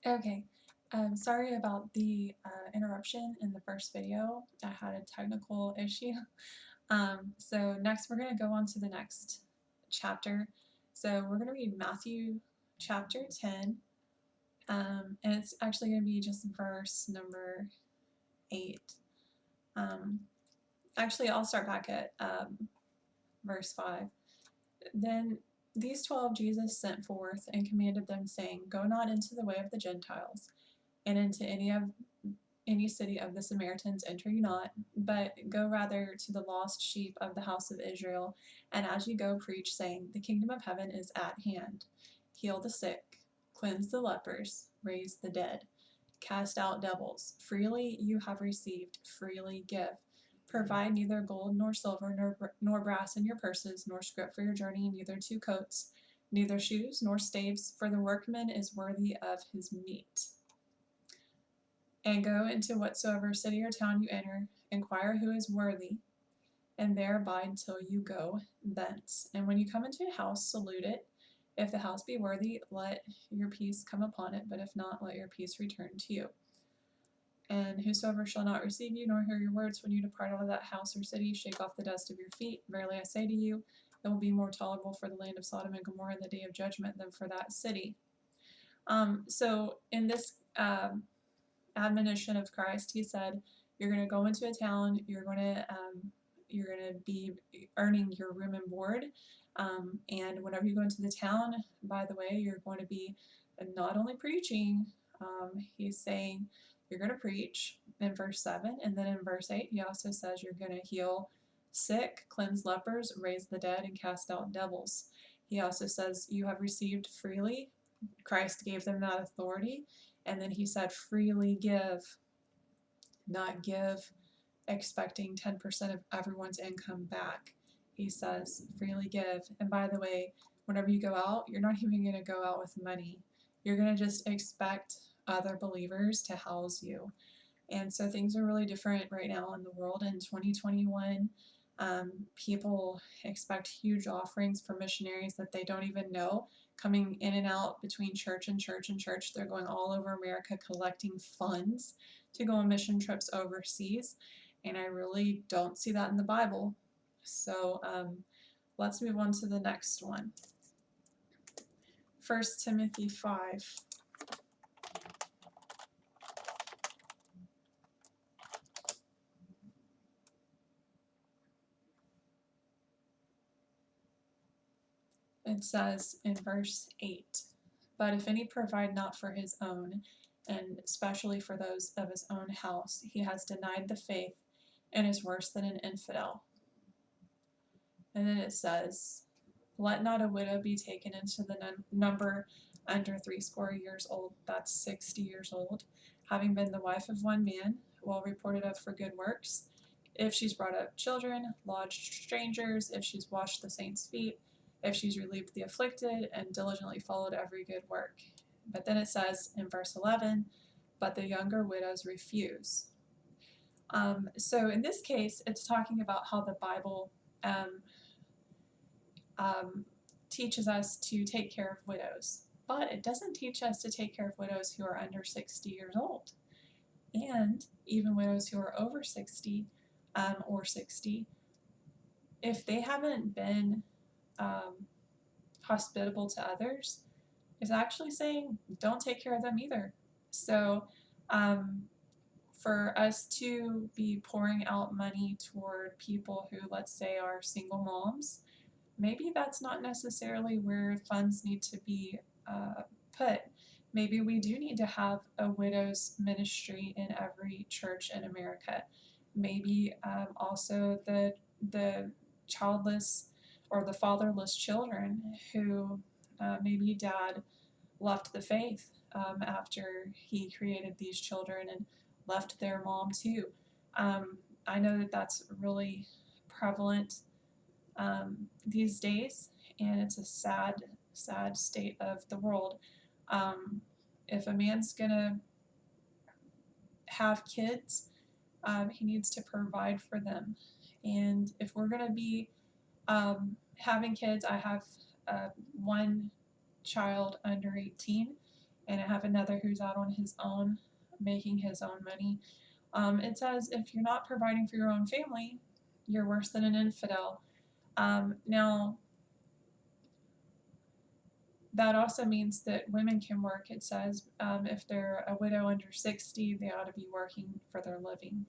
Okay, sorry about the interruption in the first video. I had a technical issue. So next we're going to go on to the next chapter. So we're going to read Matthew chapter 10, and it's actually going to be just verse number 8. Um, Actually, I'll start back at verse 5. Then these 12 Jesus sent forth and commanded them, saying, Go not into the way of the Gentiles, and into any city of the Samaritans enter you not, but go rather to the lost sheep of the house of Israel. And as you go, preach, saying, The kingdom of heaven is at hand. Heal the sick, cleanse the lepers, raise the dead, cast out devils. Freely you have received, freely give. Provide neither gold nor silver nor brass in your purses, nor scrip for your journey, neither two coats, neither shoes nor staves, for the workman is worthy of his meat. And go into whatsoever city or town you enter, inquire who is worthy, and there abide till you go thence. And when you come into a house, salute it. If the house be worthy, let your peace come upon it, but if not, let your peace return to you. And whosoever shall not receive you, nor hear your words when you depart out of that house or city, shake off the dust of your feet. Verily I say to you, it will be more tolerable for the land of Sodom and Gomorrah in the day of judgment than for that city. So in this admonition of Christ, he said, you're going to go into a town, you're going to be earning your room and board, and whenever you go into the town, by the way, you're going to be not only preaching, he's saying you're going to preach in verse 7, and then in verse 8 he also says you're going to heal sick, cleanse lepers, raise the dead, and cast out devils. He also says you have received freely. Christ gave them that authority. And then he said, freely give, not give expecting 10% of everyone's income back. He says, freely give. And by the way, whenever you go out, you're not even going to go out with money. You're going to just expect other believers to house you. And so things are really different right now in the world in 2021. People expect huge offerings for missionaries that they don't even know, coming in and out between church and church and church. They're going all over America collecting funds to go on mission trips overseas. And I really don't see that in the Bible. So let's move on to the next one. 1 Timothy 5. It says in verse 8, But if any provide not for his own, and especially for those of his own house, he has denied the faith and is worse than an infidel. And then it says, Let not a widow be taken into the number under 60 years old, that's 60 years old, having been the wife of one man, well reported of for good works, if she's brought up children, lodged strangers, if she's washed the saints' feet, if she's relieved the afflicted, and diligently followed every good work. But then it says in verse 11, but the younger widows refuse. So in this case, it's talking about how the Bible um, um, teaches us to take care of widows, but it doesn't teach us to take care of widows who are under 60 years old, and even widows who are over 60 or 60. If they haven't been hospitable to others, it's actually saying don't take care of them either. So for us to be pouring out money toward people who, let's say, are single moms, maybe that's not necessarily where funds need to be put. Maybe we do need to have a widow's ministry in every church in America. Maybe also the childless or the fatherless children who maybe dad left the faith after he created these children and left their mom too. I know that that's really prevalent these days, and it's a sad, sad state of the world. If a man's gonna have kids, he needs to provide for them. And if we're gonna be having kids, I have one child under 18, and I have another who's out on his own, making his own money. It says if you're not providing for your own family, you're worse than an infidel. Now, that also means that women can work. It says if they're a widow under 60, they ought to be working for their living.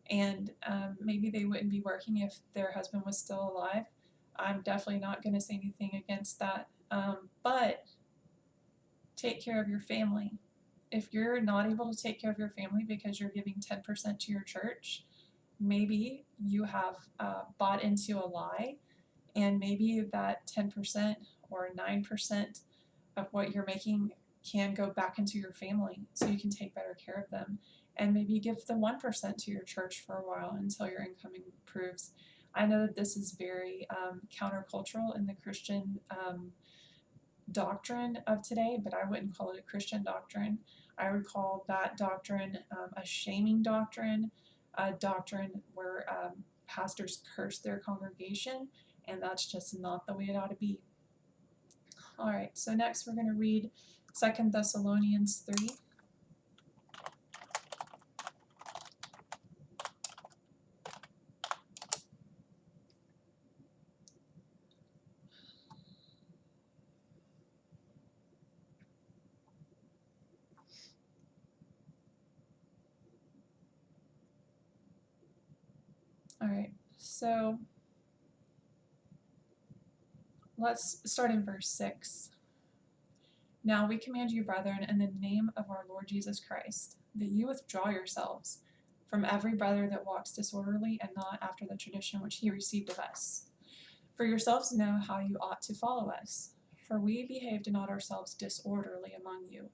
And maybe they wouldn't be working if their husband was still alive. I'm definitely not going to say anything against that. But take care of your family. If you're not able to take care of your family because you're giving 10% to your church, maybe you have bought into a lie, and maybe that 10% or 9% of what you're making can go back into your family so you can take better care of them. And maybe give the 1% to your church for a while until your income improves. I know that this is very countercultural in the Christian doctrine of today, but I wouldn't call it a Christian doctrine. I would call that doctrine a shaming doctrine, a doctrine where pastors curse their congregation, and that's just not the way it ought to be. All right, so next we're going to read 2 Thessalonians 3. All right, so let's start in verse 6. Now we command you, brethren, in the name of our Lord Jesus Christ, that you withdraw yourselves from every brother that walks disorderly and not after the tradition which he received of us. For yourselves know how you ought to follow us. For we behaved not ourselves disorderly among you,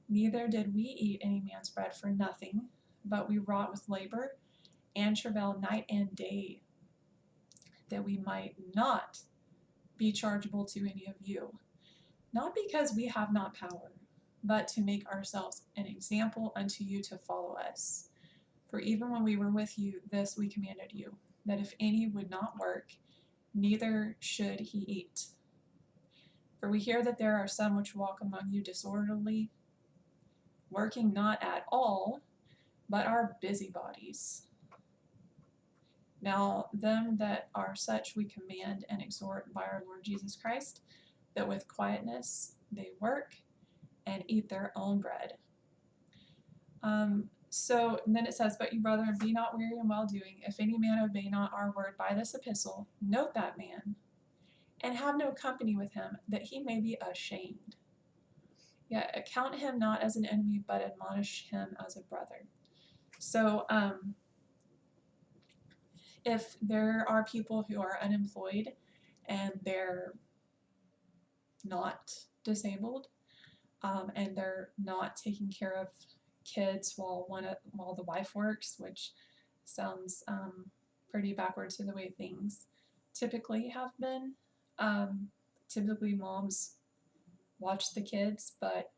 neither did we eat any man's bread for nothing, but we wrought with labor and travail night and day, that we might not be chargeable to any of you, not because we have not power, but to make ourselves an example unto you to follow us. For even when we were with you, this we commanded you, that if any would not work, neither should he eat. For we hear that there are some which walk among you disorderly, working not at all, but are busybodies. Now them that are such we command and exhort by our Lord Jesus Christ, that with quietness they work and eat their own bread. So then it says, but you brethren, be not weary in well doing. If any man obey not our word by this epistle, note that man, and have no company with him, that he may be ashamed. Yet account him not as an enemy, but admonish him as a brother. So if there are people who are unemployed and they're not disabled, and they're not taking care of kids while the wife works, which sounds pretty backwards to the way things typically have been. Typically moms watch the kids, but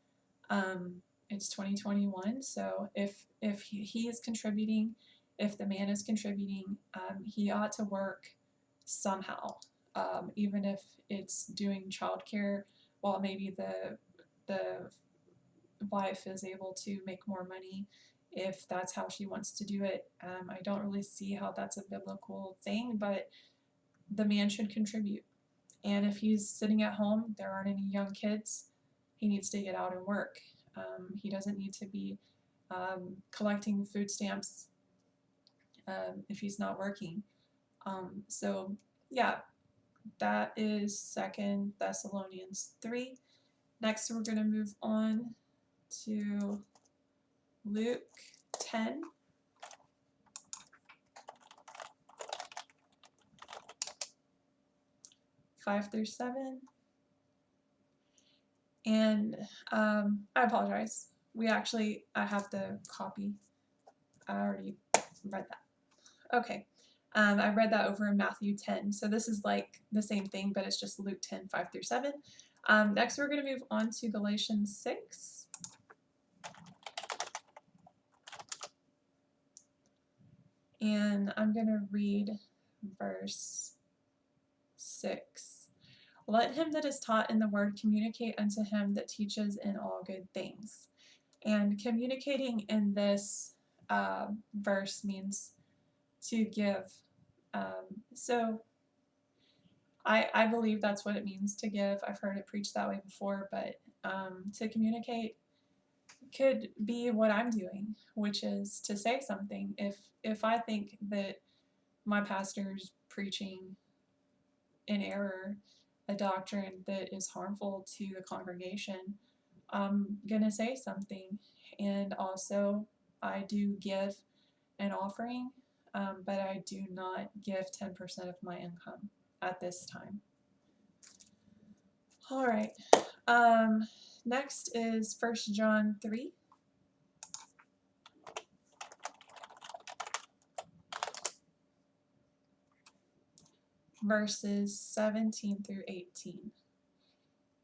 it's 2021, so if he is contributing, if the man is contributing, he ought to work somehow, even if it's doing childcare while maybe the wife is able to make more money if that's how she wants to do it. I don't really see how that's a biblical thing, but the man should contribute. And if he's sitting at home, there aren't any young kids, he needs to get out and work. He doesn't need to be collecting food stamps if he's not working. So yeah, that is 2 Thessalonians 3. Next, we're going to move on to Luke 10. Five through 7. And I apologize. I have the copy. I already read that. Okay. I read that over in Matthew 10. So this is like the same thing, but it's just Luke 10, 5 through 7. Next, we're going to move on to Galatians 6. And I'm going to read verse 6. Let him that is taught in the word communicate unto him that teaches in all good things. And communicating in this verse means to give. So I believe that's what it means to give. I've heard it preached that way before, but to communicate could be what I'm doing, which is to say something. If I think that my pastor's preaching in error a doctrine that is harmful to the congregation, I'm gonna say something. And also, I do give an offering, but I do not give 10% of my income at this time. All right. Next is 1 John 3. Verses 17 through 18.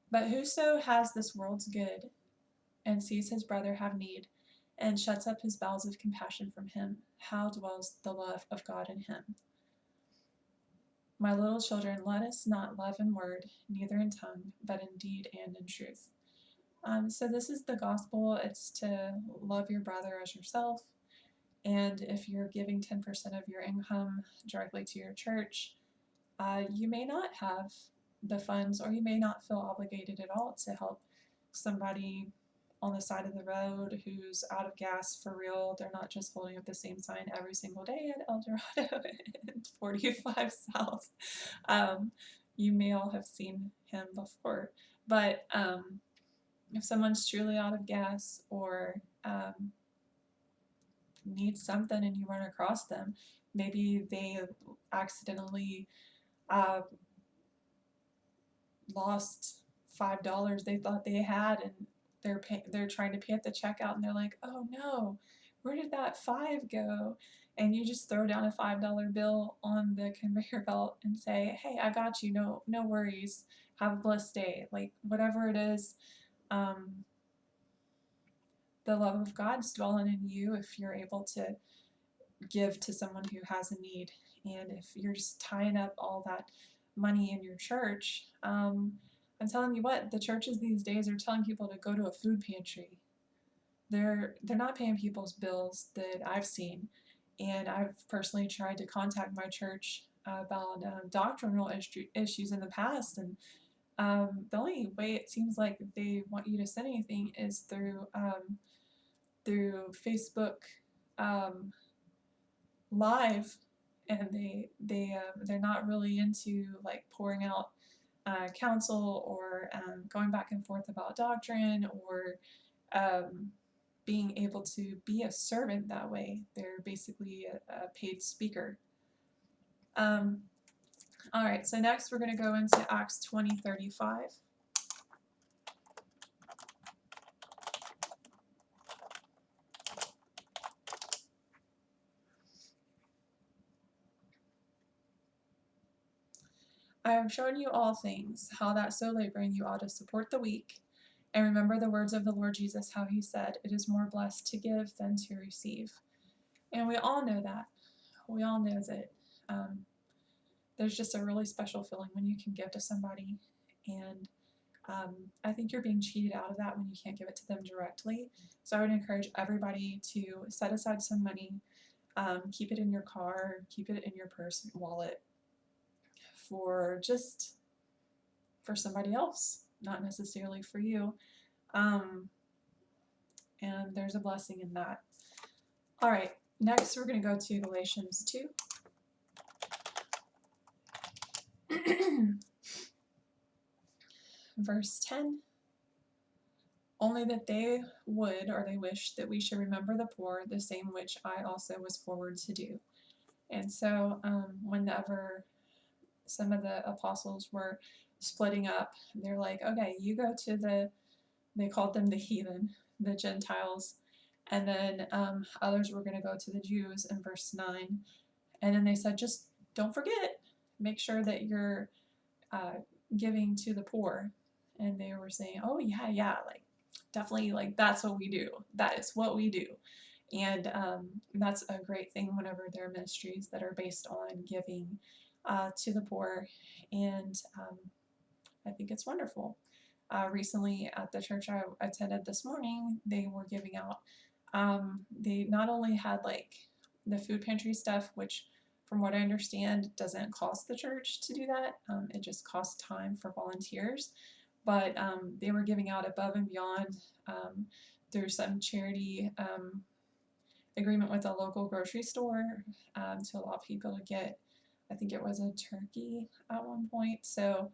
But whoso has this world's good, and sees his brother have need, and shuts up his bowels of compassion from him, how dwells the love of God in him? My little children, let us not love in word, neither in tongue, but in deed and in truth. So this is the gospel. It's to love your brother as yourself. And if you're giving 10% of your income directly to your church, you may not have the funds, or you may not feel obligated at all to help somebody on the side of the road who's out of gas for real. They're not just holding up the same sign every single day at El Dorado and 45 South. You may all have seen him before, but if someone's truly out of gas, or needs something and you run across them, maybe they accidentally uh, lost $5 they thought they had, and they're trying to pay at the checkout, and they're like, oh no, where did that 5 go? And you just throw down a $5 bill on the conveyor belt and say, hey, I got you, no worries, have a blessed day. Like, whatever it is, the love of God's dwelling in you if you're able to give to someone who has a need. And if you're just tying up all that money in your church, I'm telling you what, the churches these days are telling people to go to a food pantry. They're not paying people's bills that I've seen. And I've personally tried to contact my church about doctrinal issues in the past, and the only way it seems like they want you to send anything is through Facebook Live, and they're not really into like pouring out counsel, or going back and forth about doctrine, or um, being able to be a servant that way. They're basically a paid speaker. All right, so next we're going to go into Acts 20:35. I have shown you all things, how that so laboring you ought to support the weak, and remember the words of the Lord Jesus, how he said, it is more blessed to give than to receive. And we all know that. We all know that there's just a really special feeling when you can give to somebody. And I think you're being cheated out of that when you can't give it to them directly. So I would encourage everybody to set aside some money, keep it in your car, keep it in your purse, wallet, for somebody else, not necessarily for you. And there's a blessing in that. All right, next we're going to go to Galatians 2. Verse 10. Only that they would, or they wish, that we should remember the poor, the same which I also was forward to do. And so whenever some of the apostles were splitting up, they're like, okay, you go to they called them the heathen, the Gentiles, and then others were going to go to the Jews in verse 9. And then they said, just don't forget, make sure that you're giving to the poor. And they were saying, oh yeah, like definitely, like that's what we do. That is what we do. And that's a great thing whenever there are ministries that are based on giving to the poor. And I think it's wonderful. Recently at the church I attended this morning, they were giving out, they not only had like the food pantry stuff, which from what I understand doesn't cost the church to do that, it just costs time for volunteers, but they were giving out above and beyond through some charity agreement with a local grocery store to allow people to get, I think it was a turkey at one point. So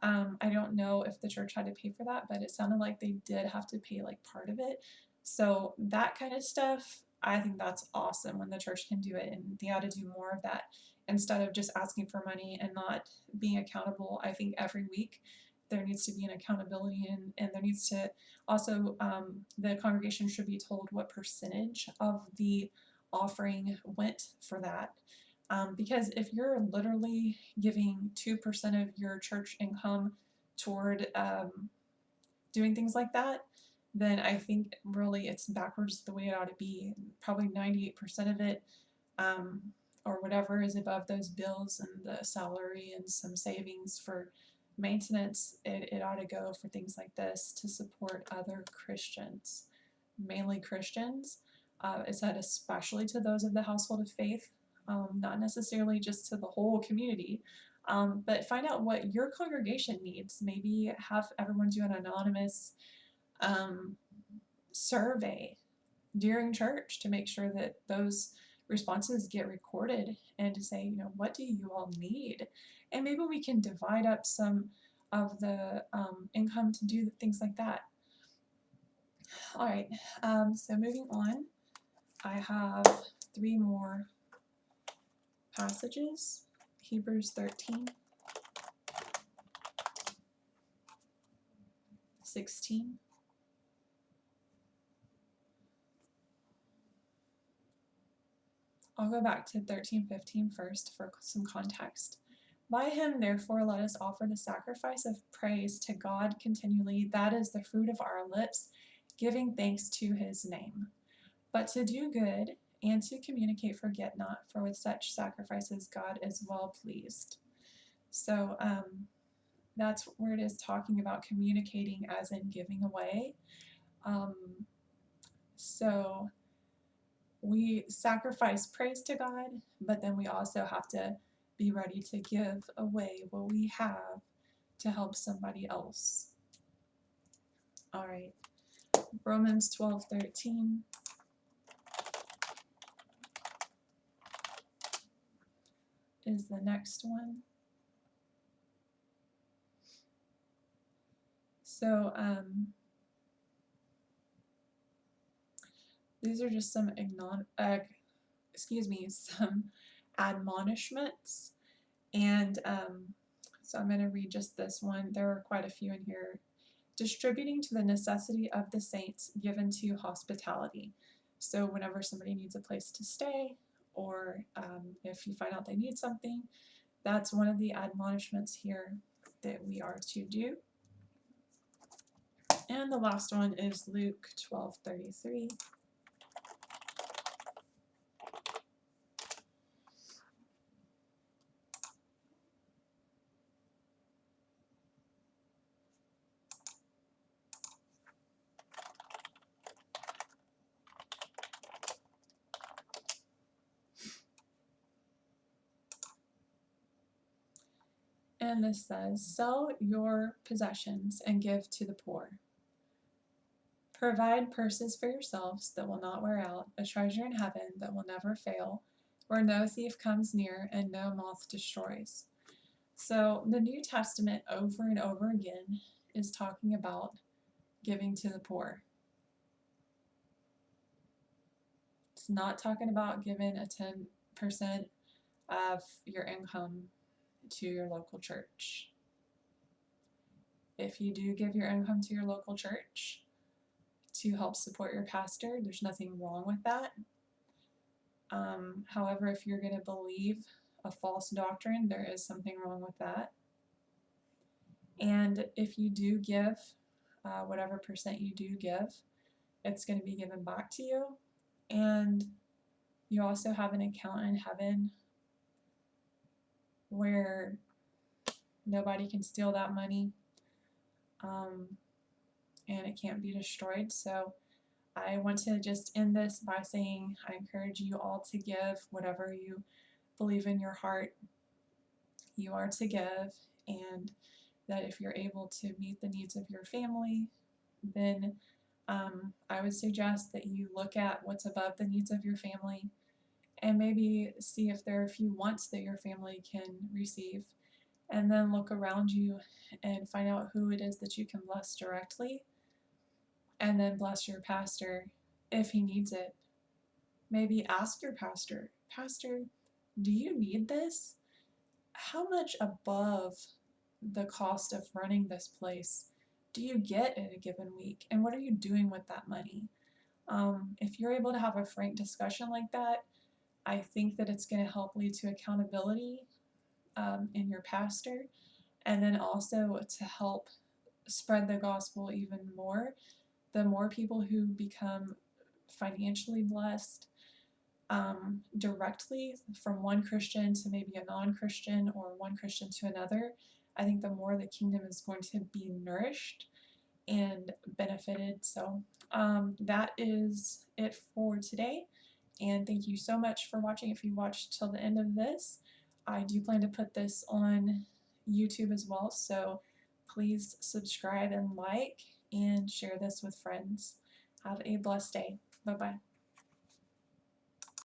I don't know if the church had to pay for that, but it sounded like they did have to pay like part of it. So that kind of stuff, I think that's awesome when the church can do it, and they ought to do more of that instead of just asking for money and not being accountable. I think every week there needs to be an accountability, and there needs to also, the congregation should be told what percentage of the offering went for that. Because if you're literally giving 2% of your church income toward doing things like that, then I think really it's backwards the way it ought to be. Probably 98% of it, um, or whatever, is above those bills and the salary and some savings for maintenance. It ought to go for things like this to support other Christians, mainly Christians. It said especially to those of the household of faith, not necessarily just to the whole community. But find out what your congregation needs. Maybe have everyone do an anonymous um, survey during church to make sure that those responses get recorded, and to say, what do you all need? And maybe we can divide up some of the income to do things like that. All right, so moving on, I have 3 more passages. Hebrews 13, 16. I'll go back to 13:15 first for some context. By him, therefore, let us offer the sacrifice of praise to God continually. That is the fruit of our lips, giving thanks to his name. But to do good and to communicate forget not, for with such sacrifices God is well pleased. So that's where it is talking about communicating as in giving away. So we sacrifice praise to God, but then we also have to be ready to give away what we have to help somebody else. All right, Romans 12:13 is the next one. So these are just some some admonishments, and so I'm going to read just this one. There are quite a few in here. Distributing to the necessity of the saints, given to hospitality. So whenever somebody needs a place to stay, or if you find out they need something, that's one of the admonishments here that we are to do. And the last one is Luke 12:33. And this says, sell your possessions and give to the poor. Provide purses for yourselves that will not wear out, a treasure in heaven that will never fail, where no thief comes near and no moth destroys. So the New Testament over and over again is talking about giving to the poor. It's not talking about giving a 10% of your income to your local church. If you do give your income to your local church to help support your pastor, there's nothing wrong with that. However, if you're going to believe a false doctrine, there is something wrong with that. And if you do give, whatever percent you do give, it's going to be given back to you. And you also have an account in heaven where nobody can steal that money. and it can't be destroyed. So I want to just end this by saying I encourage you all to give whatever you believe in your heart you are to give, and that if you're able to meet the needs of your family, then I would suggest that you look at what's above the needs of your family and maybe see if there are a few wants that your family can receive. And then look around you and find out who it is that you can bless directly, and then bless your pastor if he needs it. Maybe ask your pastor, Pastor, do you need this? How much above the cost of running this place do you get in a given week? And what are you doing with that money? If you're able to have a frank discussion like that, I think that it's going to help lead to accountability in your pastor, and then also to help spread the gospel even more. The more people who become financially blessed directly from one Christian to maybe a non-Christian or one Christian to another, I think the more the kingdom is going to be nourished and benefited. So that is it for today. And thank you so much for watching. If you watched till the end of this, I do plan to put this on YouTube as well. So please subscribe and like and share this with friends. Have a blessed day. Bye bye.